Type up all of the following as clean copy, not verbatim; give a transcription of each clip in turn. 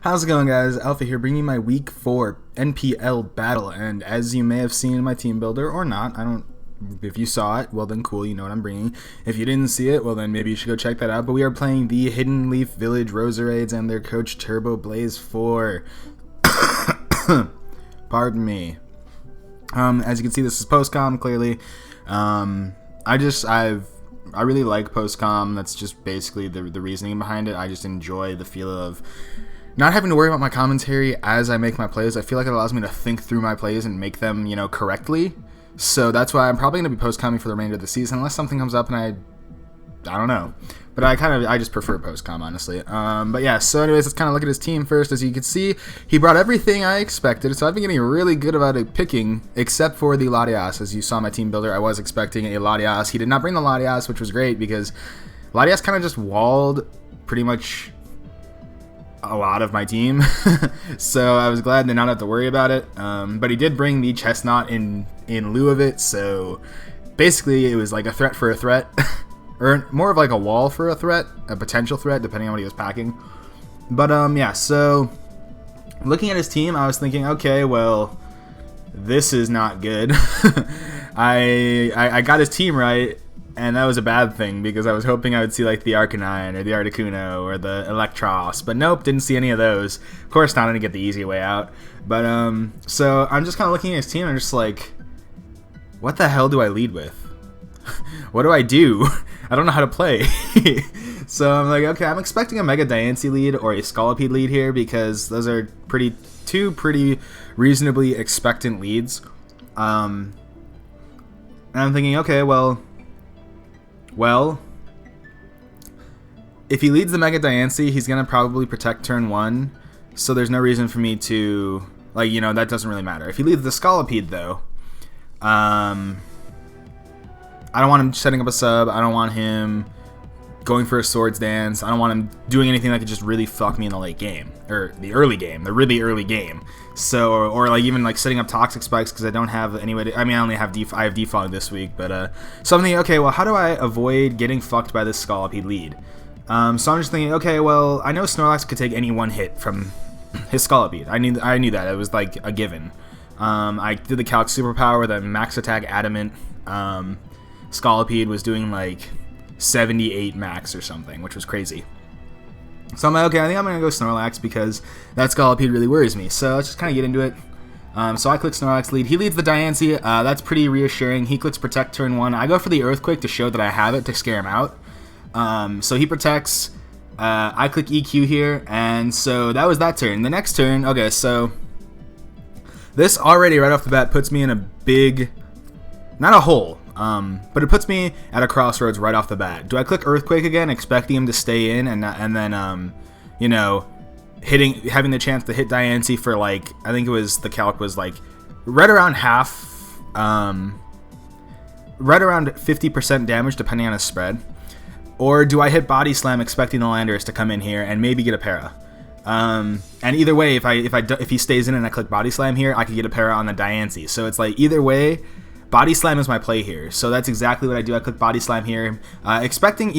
How's it going, guys? Alpha here, bringing you my Week 4 NPL battle, and as you may have seen in my team builder, or not, if you saw it, well then cool, you know what I'm bringing. If you didn't see it, well then maybe you should go check that out, but we are playing the Hidden Leaf Village Roserades and their coach TurboBlaze IV. Pardon me. As you can see, this is post-com, clearly. I really like post-com. That's just basically the reasoning behind it. I just enjoy the feel of not having to worry about my commentary as I make my plays. I feel like it allows me to think through my plays and make them, correctly. So that's why I'm probably going to be post-comming for the remainder of the season, unless something comes up and I don't know. But I just prefer post-com, honestly. But yeah, so anyways, let's kind of look at his team first. As you can see, he brought everything I expected. So I've been getting really good about it picking, except for the Latias. As you saw my team builder, I was expecting a Latias. He did not bring the Latias, which was great because Latias kind of just walled pretty much a lot of my team. So I was glad to not have to worry about it. But he did bring the Chestnut in lieu of it. So basically, it was like a threat for a threat. Or more of like a wall for a threat, a potential threat, depending on what he was packing. But, yeah, so looking at his team, I was thinking, okay, well, this is not good. I got his team right, and that was a bad thing, because I was hoping I would see, like, the Arcanine, or the Articuno, or the Electros, but nope, didn't see any of those. Of course not, to get the easy way out. But, so I'm just kind of looking at his team, and I'm just like, what the hell do I lead with? What do I do? I don't know how to play. So I'm like, okay, I'm expecting a Mega Diancie lead or a Scolipede lead here because those are two pretty reasonably expectant leads. And I'm thinking, okay, well, if he leads the Mega Diancie, he's gonna probably protect turn 1. So there's no reason for me to, like, that doesn't really matter. If he leads the Scolipede, though, I don't want him setting up a sub. I don't want him going for a Swords Dance. I don't want him doing anything that could just really fuck me in the late game. Or the early game. The really early game. So, or like even like setting up Toxic Spikes because I don't have any way to... I mean, I have defog this week. But, so I'm thinking, okay, well, how do I avoid getting fucked by this Scolipede lead? So I'm just thinking, okay, well, I know Snorlax could take any one hit from his Scolipede. I knew that. It was like a given. I did the Calc Superpower, the Max Attack Adamant. Scolipede was doing like 78 max or something, which was crazy. So I'm like, okay, I think I'm going to go Snorlax because that Scolipede really worries me. So let's just kind of get into it. So I click Snorlax lead. He leads the Diancie. That's pretty reassuring. He clicks Protect turn 1. I go for the Earthquake to show that I have it to scare him out. So he protects. I click EQ here. And so that was that turn. The next turn, okay, so this already right off the bat puts me in a big, not a hole. But it puts me at a crossroads right off the bat. Do I click Earthquake again, expecting him to stay in, and then having the chance to hit Diancie for like, I think it was, the calc was like right around half, right around 50% damage depending on his spread, or do I hit Body Slam expecting the Landorus to come in here and maybe get a para? And either way, if he stays in and I click Body Slam here, I could get a para on the Diancie. So it's like either way. Body Slam is my play here, so that's exactly what I do. I click Body Slam here, expecting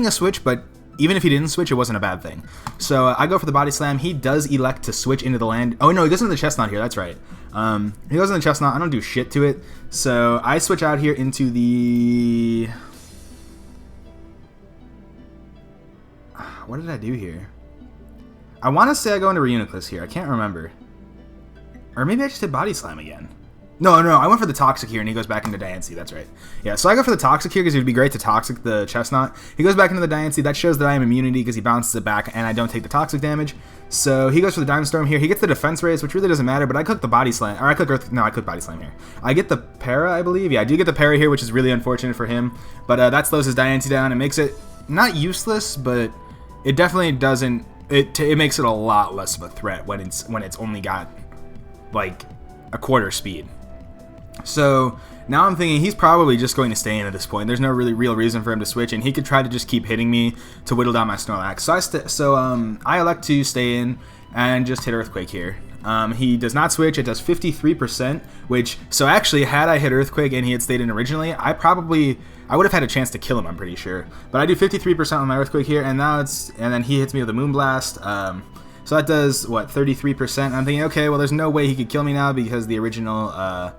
a switch, but even if he didn't switch, it wasn't a bad thing. So I go for the Body Slam. He does elect to switch into the land. Oh no, he goes into the Chestnut here. That's right. He goes in the Chestnut. I don't do shit to it, so I switch out here into the. What did I do here? I want to say I go into Reuniclus here. I can't remember, or maybe I just did Body Slam again. No, I went for the Toxic here, and he goes back into Diancie. That's right. Yeah, so I go for the Toxic here because it would be great to Toxic the Chestnut. He goes back into the Diancie. That shows that I am immunity because he bounces it back, and I don't take the Toxic damage. So he goes for the Diamond Storm here. He gets the Defense Raise, which really doesn't matter, but I click the Body Slam. Or I click Earth... No, I click Body Slam here. I get the Para, I believe. Yeah, I do get the Para here, which is really unfortunate for him. But that slows his Diancie down. It makes it not useless, but it definitely doesn't... It makes it a lot less of a threat when it's only got, like, a quarter speed. So now I'm thinking he's probably just going to stay in at this point. There's no really real reason for him to switch, and he could try to just keep hitting me to whittle down my Snorlax. So I elect to stay in and just hit Earthquake here. He does not switch. It does 53%, which, so actually, had I hit Earthquake and he had stayed in originally, I would have had a chance to kill him, I'm pretty sure. But I do 53% on my Earthquake here, and then he hits me with a Moonblast. So that does, what, 33%? I'm thinking, okay, well, there's no way he could kill me now because the original,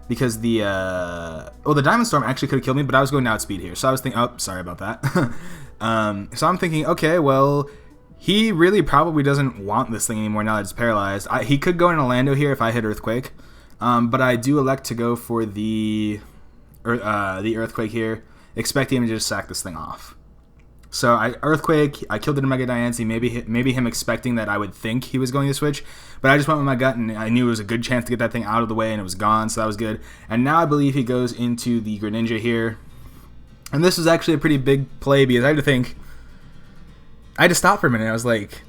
because the Diamond Storm actually could have killed me, but I was going outspeed here. So I was thinking, oh, sorry about that. So I'm thinking, okay, well, he really probably doesn't want this thing anymore now that it's paralyzed. He could go into Lando here if I hit Earthquake, but I do elect to go for the Earthquake here, expecting him to just sack this thing off. So Earthquake, I killed it in Mega Diancie, maybe him expecting that I would think he was going to switch, but I just went with my gut, and I knew it was a good chance to get that thing out of the way, and it was gone, so that was good. And now I believe he goes into the Greninja here, and this was actually a pretty big play, because I had to stop for a minute. I was like,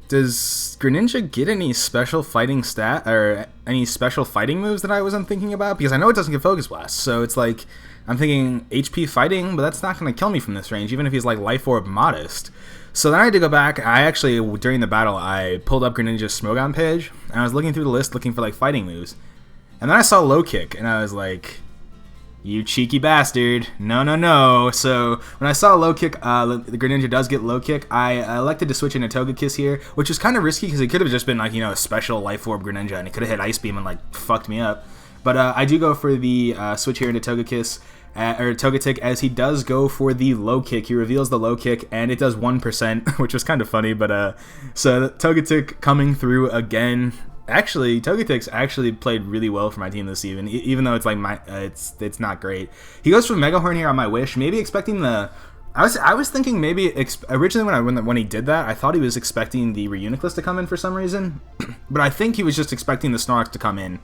does Greninja get any special fighting stat, or any special fighting moves that I wasn't thinking about? Because I know it doesn't get Focus Blast, so it's like, I'm thinking HP fighting, but that's not going to kill me from this range, even if he's like Life Orb Modest. So then I had to go back. I actually, during the battle, I pulled up Greninja's Smogon page, and I was looking through the list looking for like fighting moves. And then I saw Low Kick, and I was like, you cheeky bastard. No, no, no. So when I saw Low Kick, the Greninja does get Low Kick, I elected to switch into Togekiss here, which was kind of risky because it could have just been like, you know, a special Life Orb Greninja, and it could have hit Ice Beam and like fucked me up. But I do go for the switch here into Togekiss, or Togetic, as he does go for the Low Kick. He reveals the Low Kick, and it does 1%, which was kind of funny. But so Togetic coming through again. Actually, Togetic's actually played really well for my team this season, even though it's like it's not great. He goes for Mega Horn here on my Wish, maybe expecting the. I was thinking maybe originally when he did that, I thought he was expecting the Reuniclus to come in for some reason, but I think he was just expecting the Snorlax to come in.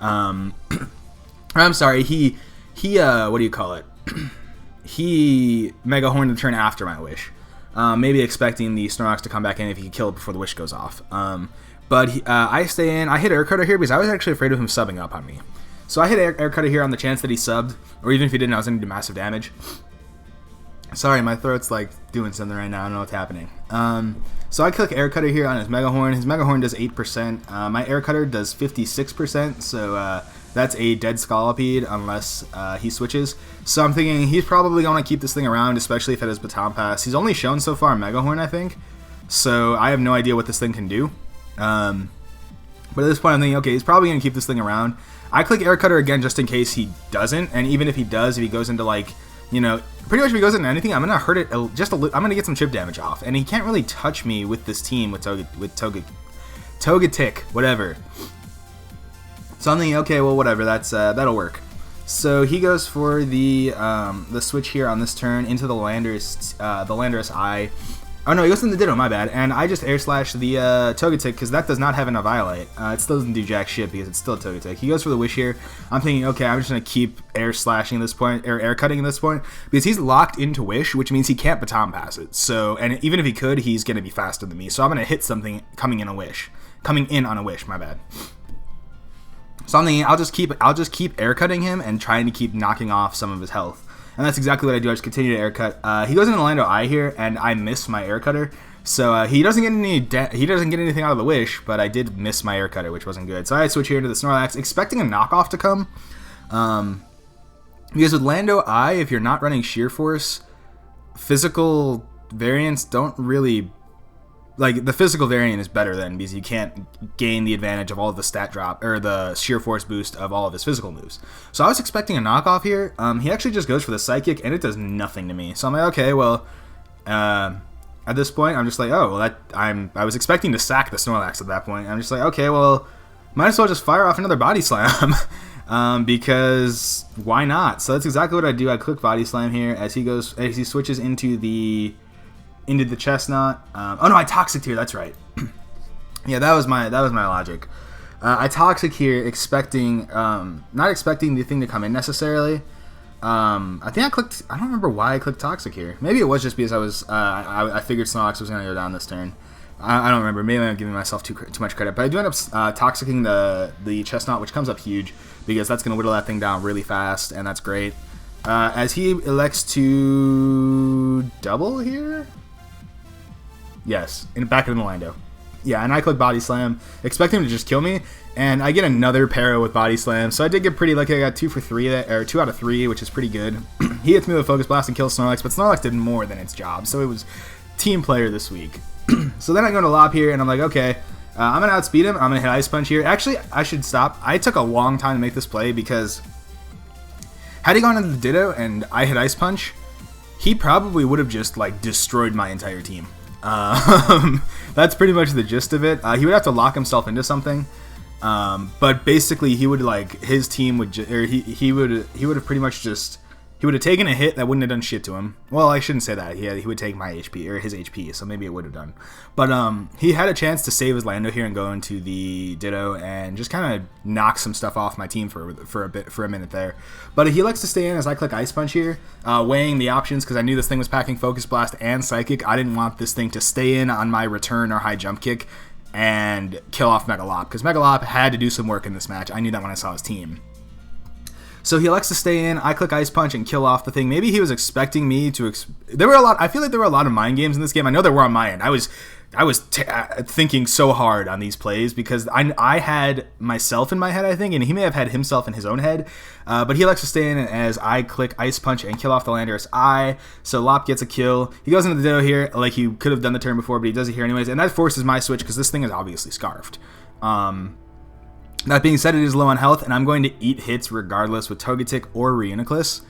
I'm sorry, he what do you call it? He Mega Horn to turn after my Wish. Maybe expecting the Snorlax to come back in if he could kill it before the Wish goes off. But I stay in. I hit Air Cutter here because I was actually afraid of him subbing up on me. So I hit Air Cutter here on the chance that he subbed, or even if he didn't, I was going to do massive damage. Sorry, my throat's like doing something right now. I don't know what's happening. So I click Air Cutter here on his Mega Horn. His Mega Horn does 8%. My Air Cutter does 56%. So that's a dead Scolipede unless he switches. So I'm thinking he's probably going to keep this thing around, especially if it has Baton Pass. He's only shown so far Mega Horn, I think. So I have no idea what this thing can do. But at this point I'm thinking, okay, he's probably going to keep this thing around. I click Air Cutter again just in case he doesn't. And even if he does, if he goes into like, you know, pretty much if he goes into anything, I'm going to hurt it just a little. I'm going to get some chip damage off. And he can't really touch me with this team with Togetic, whatever. So I'm thinking, okay, well, whatever, that'll work. So he goes for the switch here on this turn into the Landorus Eye. Oh no, he goes into the Ditto, my bad. And I just Air Slash the Togetic because that does not have an Eviolite. It still doesn't do jack shit because it's still a Togetic. He goes for the Wish here. I'm thinking, okay, I'm just going to keep Air Slashing at this point, or Air Cutting at this point, because he's locked into Wish, which means he can't Baton Pass it. So, and even if he could, he's going to be faster than me. So I'm going to hit something coming in on a Wish, my bad. So I'm thinking I'll just keep Air Cutting him and trying to keep knocking off some of his health. And that's exactly what I do. I just continue to Air Cut. He goes into Lando Eye here, and I miss my Air Cutter. So he doesn't get anything out of the Wish, but I did miss my Air Cutter, which wasn't good. So I switch here into the Snorlax, expecting a knockoff to come. Because with Lando Eye, if you're not running Sheer Force, physical variants don't really. Like, the physical variant is better than, because you can't gain the advantage of all of the stat drop, or the sheer force boost of all of his physical moves. So I was expecting a knockoff here. He actually just goes for the Psychic, and it does nothing to me. So I'm like, okay, well, at this point, I'm just like, oh, well, I was expecting to sack the Snorlax at that point. I'm just like, okay, well, might as well just fire off another Body Slam, because why not? So that's exactly what I do. I click Body Slam here as he switches into the Chestnut. Oh no, I Toxic here. That's right. Yeah, that was my logic. I Toxic here, not expecting the thing to come in necessarily. I don't remember why I clicked Toxic here. Maybe it was just because I figured Snorlax was gonna go down this turn. I don't remember. Maybe I'm giving myself too much credit. But I do end up Toxicing the Chestnut, which comes up huge because that's gonna whittle that thing down really fast, and that's great. As he elects to double here. Yes, back in the Lando. Yeah, and I click Body Slam, expecting him to just kill me, and I get another Para with Body Slam, so I did get pretty lucky. I got 2 out of 3, which is pretty good. He hits me with a Focus Blast and kills Snorlax, but Snorlax did more than its job, so it was team player this week. So then I go to Lop here, and I'm like, okay, I'm going to outspeed him. I'm going to hit Ice Punch here. Actually, I should stop. I took a long time to make this play because had he gone into the Ditto and I hit Ice Punch, he probably would have just, like, destroyed my entire team. That's pretty much the gist of it. He would have to lock himself into something. But basically, he would, like, his team would, he would have pretty much just, he would have taken a hit that wouldn't have done shit to him. Well, I shouldn't say that. He would take my HP, or his HP, so maybe it would have done. But, he had a chance to save his Lando here and go into the Ditto and just kind of knock some stuff off my team for a minute there. But he likes to stay in as I click Ice Punch here, weighing the options because I knew this thing was packing Focus Blast and Psychic. I didn't want this thing to stay in on my return or high jump kick and kill off Megalop, because Megalop had to do some work in this match. I knew that when I saw his team. So he elects to stay in. I click Ice Punch and kill off the thing. Maybe he was expecting me to... There were a lot... I feel like there were a lot of mind games in this game. I know there were on my end. I was thinking so hard on these plays because I had myself in my head, I think, and he may have had himself in his own head. But he elects to stay in as I click Ice Punch and kill off the Landorus Eye. So Lop gets a kill. He goes into the Ditto here like he could have done the turn before, but he does it here anyways. And that forces my switch because this thing is obviously scarfed. That being said, it is low on health, and I'm going to eat hits regardless with Togetic or Reuniclus.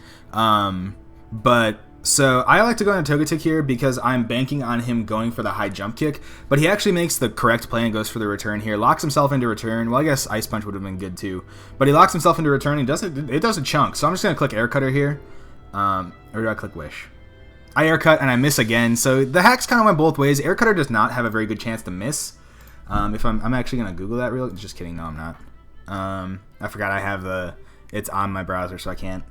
So I like to go into Togetic here because I'm banking on him going for the high jump kick, but he actually makes the correct play and goes for the return here. Locks himself into return. Well, I guess Ice Punch would have been good too, but he locks himself into return. It does a chunk, so I'm just going to click Air Cutter here. Or do I click Wish? I Air Cut and I miss again, so the hacks kind of went both ways. Air Cutter does not have a very good chance to miss. If I'm actually going to Google that just kidding, no I'm not. I forgot I have it's on my browser, so I can't.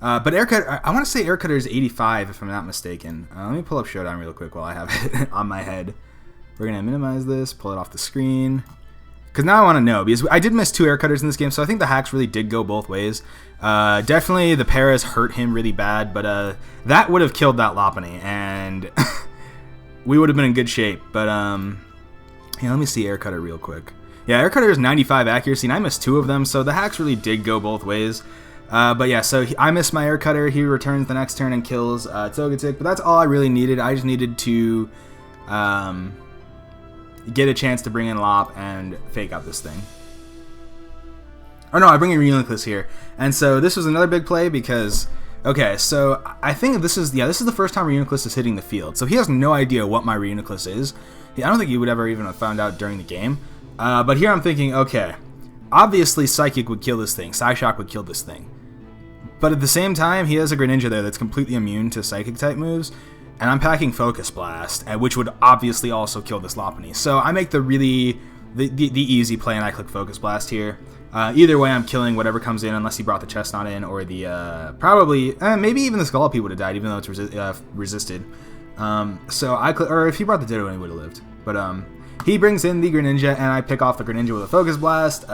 But Air Cut, I want to say Air Cutter is 85 if I'm not mistaken. Let me pull up Showdown real quick while I have it on my head. We're going to minimize this, pull it off the screen. Because now I want to know, because I did miss 2 Air Cutters in this game, so I think the hacks really did go both ways. Definitely the Paras hurt him really bad, but that would have killed that Lopunny, and we would have been in good shape. But yeah, let me see Air Cutter real quick. Yeah, Air Cutter is 95 accuracy, and I missed 2 of them, so the hacks really did go both ways. But yeah, so I missed my Air Cutter. He returns the next turn and kills Togetic, but that's all I really needed. I just needed to get a chance to bring in Lop and fake out this thing. Oh no, I bring in Reuniclus here. And so this was another big play because... Okay, so I think this is the first time Reuniclus is hitting the field. So he has no idea what my Reuniclus is. I don't think he would ever even have found out during the game. But here I'm thinking, okay, obviously Psychic would kill this thing. Psyshock would kill this thing. But at the same time, he has a Greninja there that's completely immune to Psychic-type moves. And I'm packing Focus Blast, which would obviously also kill this Lopunny. So I make the easy play, and I click Focus Blast here. Either way, I'm killing whatever comes in, unless he brought the Chestnut in, or the, maybe even the Scolipede would have died, even though it's resisted. So I click, or if he brought the Ditto in, he would have lived. But, he brings in the Greninja, and I pick off the Greninja with a Focus Blast.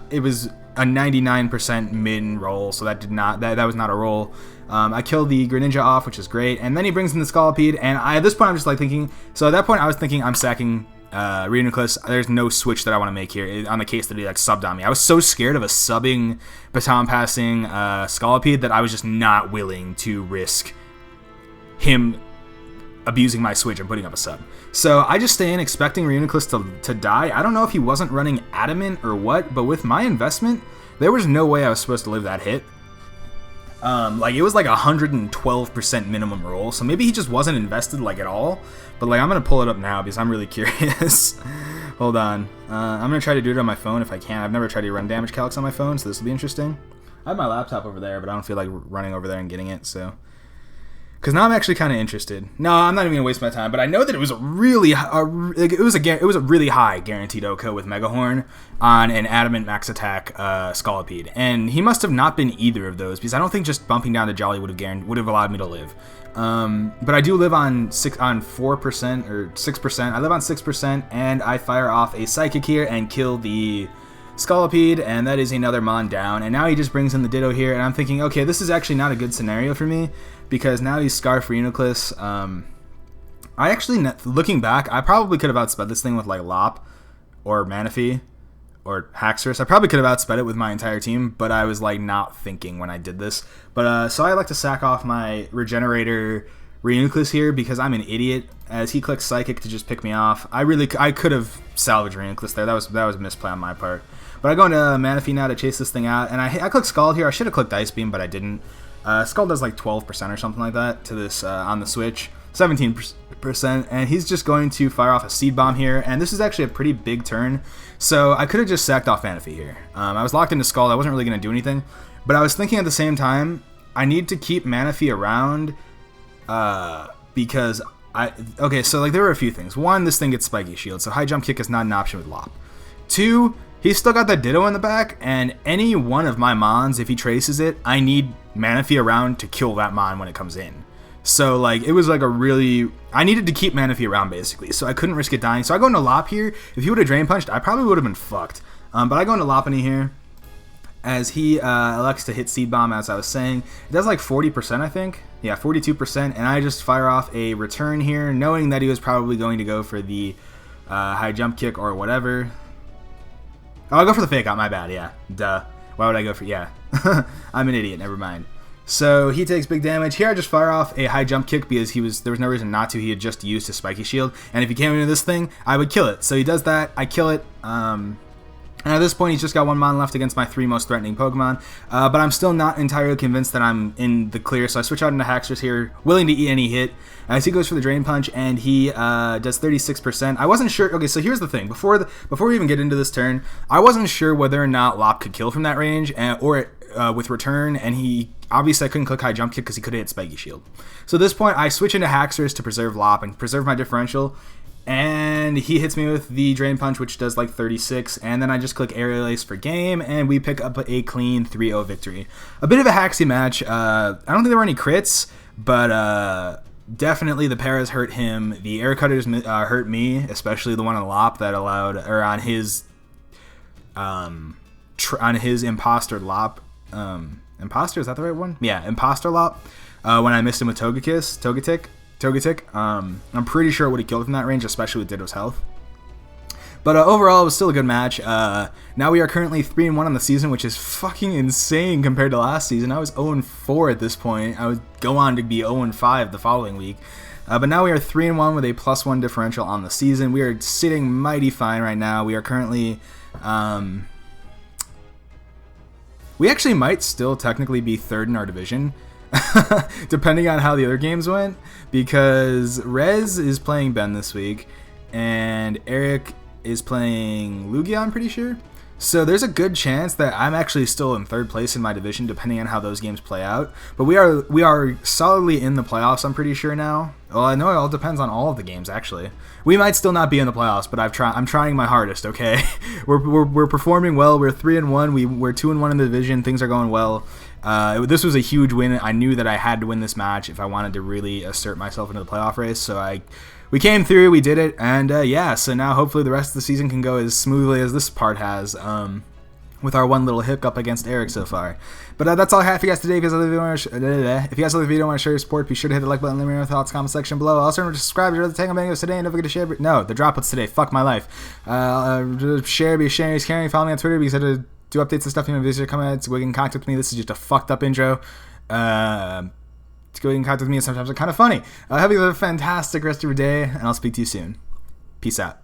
It was a 99% min roll, so that was not a roll. I killed the Greninja off, which is great, and then he brings in the Scolipede, and at this point I'm just like thinking, so at that point I was thinking I'm sacking Reuniclus. There's no switch that I want to make here on the case that he like subbed on me. I was so scared of a subbing, baton passing Scolipede that I was just not willing to risk him abusing my switch and putting up a sub. So I just stay in expecting Reuniclus to die. I don't know if he wasn't running Adamant or what, but with my investment, there was no way I was supposed to live that hit. Like it was like 112% minimum roll, so maybe he just wasn't invested like at all. But like I'm gonna pull it up now because I'm really curious. Hold on, I'm gonna try to do it on my phone if I can. I've never tried to run damage calcs on my phone, so this will be interesting. I have my laptop over there, but I don't feel like running over there and getting it, so. Because now I'm actually kind of interested. No, I'm not even gonna waste my time. But I know that it was a really high guaranteed OHKO with Megahorn on an Adamant Max Attack Scolipede, and he must have not been either of those because I don't think just bumping down to Jolly would have allowed me to live. But I do live on 4% or 6%. I live on 6%, and I fire off a Psychic here and kill the Scolipede, and that is another Mon down. And now he just brings in the Ditto here, and I'm thinking, okay, this is actually not a good scenario for me because now he's Scarf Reuniclus. I actually, looking back, I probably could have outsped this thing with like Lop or Manaphy or Haxorus. I probably could have outsped it with my entire team, but I was like not thinking when I did this. But so I like to sack off my Regenerator Reuniclus here because I'm an idiot, as he clicks Psychic to just pick me off. I could have salvaged Reuniclus there. That was a misplay on my part. But I go into Manaphy now to chase this thing out, and I click Scald here. I should have clicked Ice Beam, but I didn't. Scald does like 12% or something like that to this on the switch. 17%, and he's just going to fire off a Seed Bomb here, and this is actually a pretty big turn, so I could have just sacked off Manaphy here. I was locked into Scald. I wasn't really going to do anything, but I was thinking at the same time, I need to keep Manaphy around, because okay, so like there were a few things. One, this thing gets Spiky Shield, so High Jump Kick is not an option with Lop. Two, he's still got that Ditto in the back, and any one of my Mons, if he traces it, I need Manaphy around to kill that Mon when it comes in. So, like, it was like a really... I needed to keep Manaphy around, basically, so I couldn't risk it dying. So I go into Lop here. If he would have Drain Punched, I probably would have been fucked. But I go into Lopunny here, as he elects to hit Seed Bomb, as I was saying. It does like 40%, I think. Yeah, 42%, and I just fire off a Return here, knowing that he was probably going to go for the High Jump Kick or whatever. Oh, I'll go for the Fake Out, my bad, yeah. Duh. Why would I go for... Yeah. I'm an idiot, never mind. So he takes big damage. Here I just fire off a High Jump Kick because there was no reason not to. He had just used his Spiky Shield. And if he came into this thing, I would kill it. So he does that. I kill it. And at this point, he's just got one Mon left against my 3 most threatening Pokemon. But I'm still not entirely convinced that I'm in the clear. So I switch out into Haxorus here, willing to eat any hit. As he goes for the Drain Punch, and he does 36%. I wasn't sure. Okay, so here's the thing. Before we even get into this turn, I wasn't sure whether or not Lop could kill from that range, or with Return, and he... Obviously, I couldn't click High Jump Kick because he could have hit Spiky Shield. So at this point, I switch into Haxorus to preserve Lop and preserve my differential. And he hits me with the Drain Punch, which does like 36. And then I just click Aerial Ace for game, and we pick up a clean 3-0 victory. A bit of a haxy match. I don't think there were any crits, but definitely the paras hurt him. The Air Cutters hurt me, especially the one on Lop that allowed, or on his Imposter Lop. Imposter, is that the right one? Yeah, Imposter Lop. When I missed him with Togetic. I'm pretty sure it would have killed from that range, especially with Ditto's health. But overall, it was still a good match. Now we are currently 3-1 on the season, which is fucking insane compared to last season. I was 0-4 at this point. I would go on to be 0-5 the following week. But now we are 3-1 with a +1 differential on the season. We are sitting mighty fine right now. We are currently... we actually might still technically be 3rd in our division, depending on how the other games went, because Rez is playing Ben this week, and Eric is playing Lugia, I'm pretty sure. So there's a good chance that I'm actually still in 3rd place in my division, depending on how those games play out. But we are solidly in the playoffs, I'm pretty sure now. Well, I know it all depends on all of the games, actually. We might still not be in the playoffs, but I'm trying my hardest, okay? We're performing well. We're 3-1. We're 2-1 in the division. Things are going well. This was a huge win. I knew that I had to win this match if I wanted to really assert myself into the playoff race, so we came through, we did it, and yeah, so now hopefully the rest of the season can go as smoothly as this part has, with our one little hiccup against Eric so far. But that's all I have for you guys today. If you guys like the video and want to show your support, be sure to hit the like button, let me know your thoughts, comment section below. Also remember to subscribe to the Tango Bangos today, and don't forget to share. No, the droplets today, fuck my life. Share, be sharing, is caring, follow me on Twitter because I do updates and stuff. You know, visit, comments, we can contact me. This is just a fucked up intro. Go ahead and contact me, sometimes it's kind of funny. I hope you have a fantastic rest of your day, and I'll speak to you soon. Peace out.